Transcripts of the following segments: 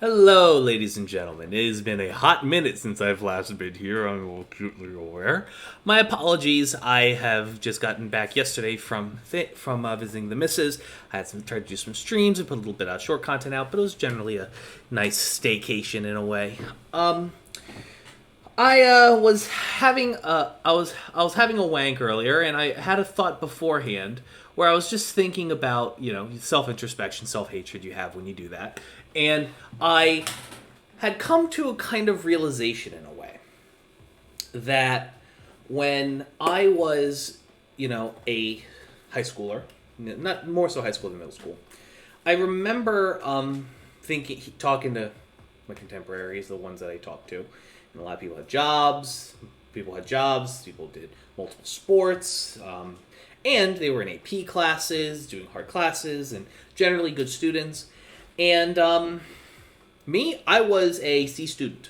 Hello, ladies and gentlemen. It has been a hot minute since I've last been here, I'm acutely aware. My apologies, I have just gotten back yesterday from visiting the missus. I had tried to do some streams and put a little bit of short content out, but it was generally a nice staycation in a way. I was having a wank earlier, and I had a thought beforehand where I was just thinking about, self-introspection, self-hatred you have when you do that. And I had come to a kind of realization in a way that when I was, a high schooler, not more so high school than middle school, I remember talking to my contemporaries, the ones that I talked to, and a lot of people had jobs. People did multiple sports, and they were in AP classes, doing hard classes, and generally good students. And I was a C student.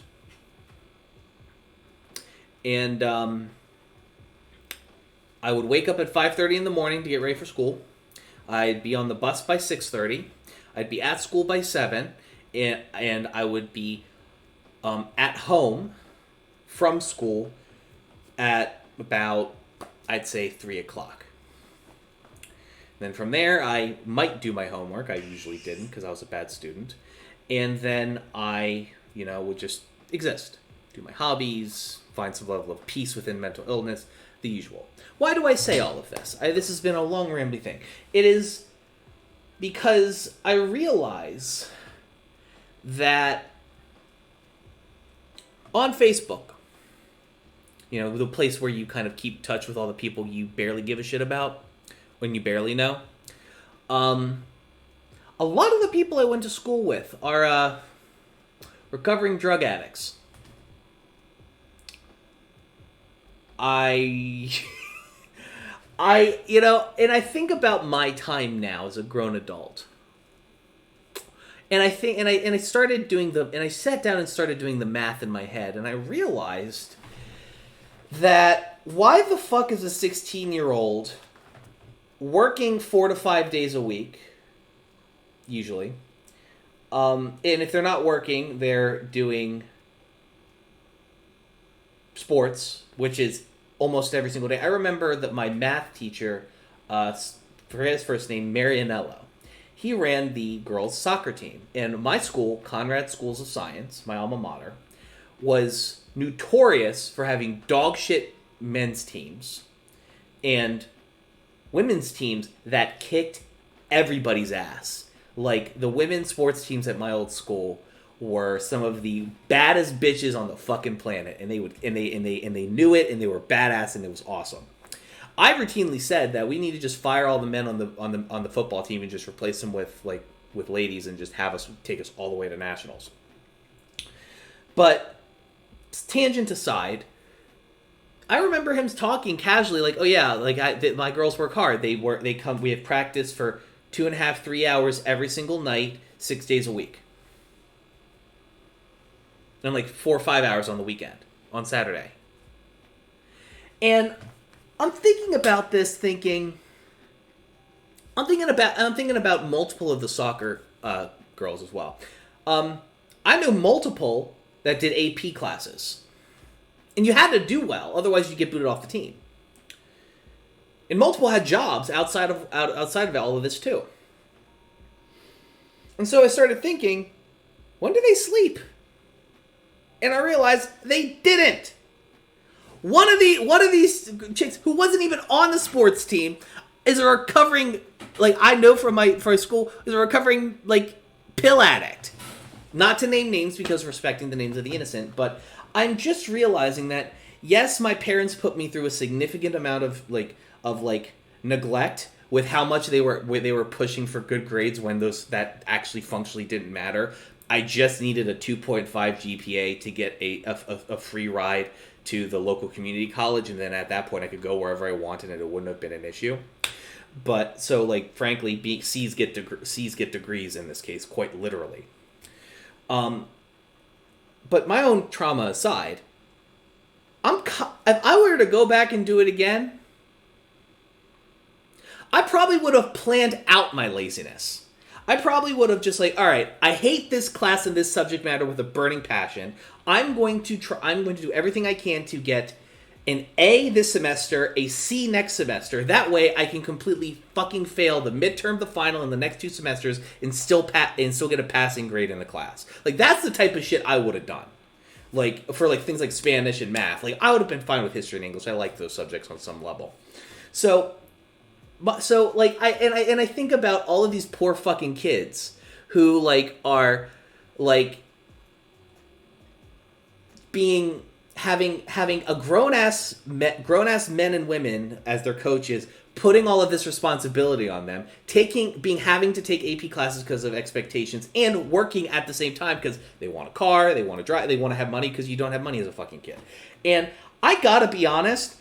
And I would wake up at 5:30 in the morning to get ready for school. I'd be on the bus by 6:30. I'd be at school by 7. And I would be at home from school at about, I'd say, 3 o'clock. Then from there, I might do my homework. I usually didn't because I was a bad student. And then I, would just exist. Do my hobbies, find some level of peace within mental illness, the usual. Why do I say all of this? This has been a long, rambling thing. It is because I realize that on Facebook, the place where you kind of keep touch with all the people you barely give a shit about, when you barely know. A lot of the people I went to school with are recovering drug addicts. And I think about my time now as a grown adult. And I started doing I sat down and started doing the math in my head, and I realized that why the fuck is a 16-year-old working 4 to 5 days a week, usually, and if they're not working, they're doing sports, which is almost every single day. I remember that my math teacher, forget his first name, Marianello, he ran the girls' soccer team. And my school, Conrad Schools of Science, my alma mater, was notorious for having dog shit men's teams and women's teams that kicked everybody's ass. Like, the women's sports teams at my old school were some of the baddest bitches on the fucking planet, and they knew it, and they were badass, and it was awesome. I routinely said that we need to just fire all the men on the football team and just replace them with ladies and just have us take us all the way to nationals. But tangent aside, I remember him talking casually, like, "Oh yeah, my girls work hard. We have practice for 2.5, 3 hours every single night, 6 days a week, and like 4 or 5 hours on the weekend, on Saturday." And I'm thinking about this, I'm thinking about multiple of the soccer girls as well. I know multiple that did AP classes. And you had to do well, otherwise you get booted off the team. And multiple had jobs outside of all of this too. And so I started thinking, when do they sleep? And I realized they didn't. One of these chicks who wasn't even on the sports team is a recovering, I know from my school, is a recovering pill addict. Not to name names because respecting the names of the innocent, but I'm just realizing that, yes, my parents put me through a significant amount of neglect with how much they were pushing for good grades when that actually functionally didn't matter. I just needed a 2.5 GPA to get a free ride to the local community college, and then at that point I could go wherever I wanted and it wouldn't have been an issue. But so frankly, C's get degrees in this case, quite literally. But my own trauma aside, if I were to go back and do it again, I probably would have planned out my laziness. I probably would have just like, all right, I hate this class and this subject matter with a burning passion. I'm going to do everything I can to get an A this semester, a C next semester. That way I can completely fucking fail the midterm, the final, and the next 2 semesters and still get a passing grade in the class. Like, that's the type of shit I would have done. Like, for like things like Spanish and math. Like, I would have been fine with history and English. I like those subjects on some level. So like I think about all of these poor fucking kids who like are like having a grown ass men and women as their coaches, putting all of this responsibility on them, having to take AP classes because of expectations, and working at the same time because they want a car, they want to drive, they want to have money because you don't have money as a fucking kid. And I gotta be honest,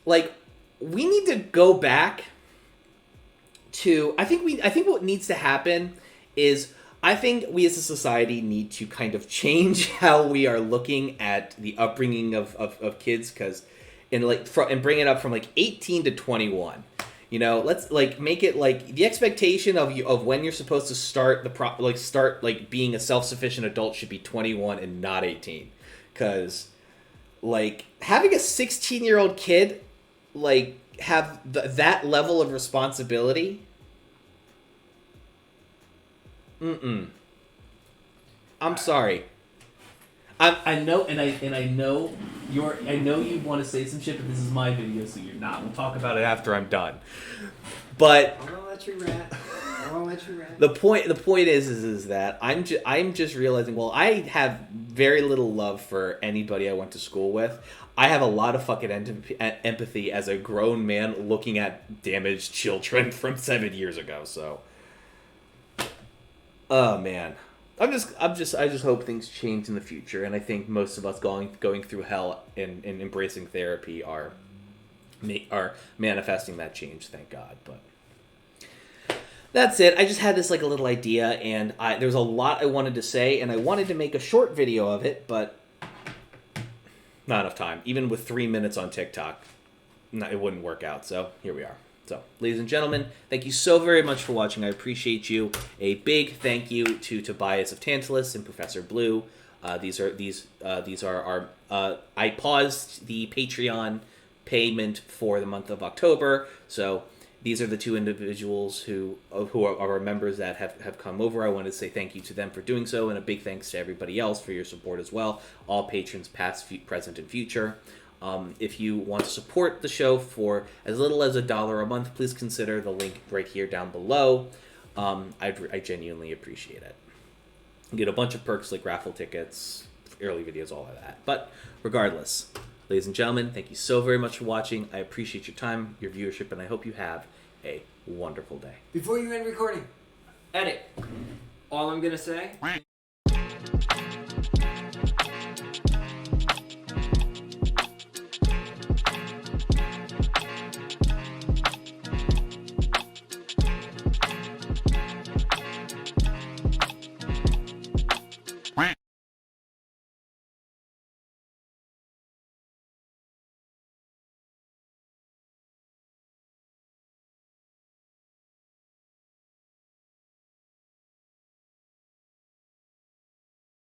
like, we need to go back to, I think what needs to happen is, I think we as a society need to kind of change how we are looking at the upbringing of kids, because and bring it up from like 18 to 21. You know, let's like make it like the expectation of when you're supposed to start being a self-sufficient adult should be 21 and not 18, because like having a 16-year-old kid like have that level of responsibility. I'm sorry. I know, and I know you want to say some shit, but this is my video, so you're not. We'll talk about it after I'm done. But I'm gonna let you rant. The point is that I'm just realizing. Well, I have very little love for anybody I went to school with. I have a lot of fucking empathy as a grown man looking at damaged children from 7 years ago. So, oh man, I just hope things change in the future, and I think most of us going through hell and embracing therapy are manifesting that change. Thank God, but. That's it. I just had this like a little idea, and there was a lot I wanted to say, and I wanted to make a short video of it, but not enough time. Even with 3 minutes on TikTok, it wouldn't work out. So here we are. So, ladies and gentlemen, thank you so very much for watching. I appreciate you. A big thank you to Tobias of Tantalus and Professor Blue. These are our. I paused the Patreon payment for the month of October, so. These are the 2 individuals who are our members that have come over. I want to say thank you to them for doing so, and a big thanks to everybody else for your support as well. All patrons, past, present, and future. If you want to support the show for as little as $1 a month, please consider the link right here down below. I genuinely appreciate it. You get a bunch of perks like raffle tickets, early videos, all of that. But regardless, ladies and gentlemen, thank you so very much for watching. I appreciate your time, your viewership, and I hope you have a wonderful day. Before you end recording, edit. All I'm going to say...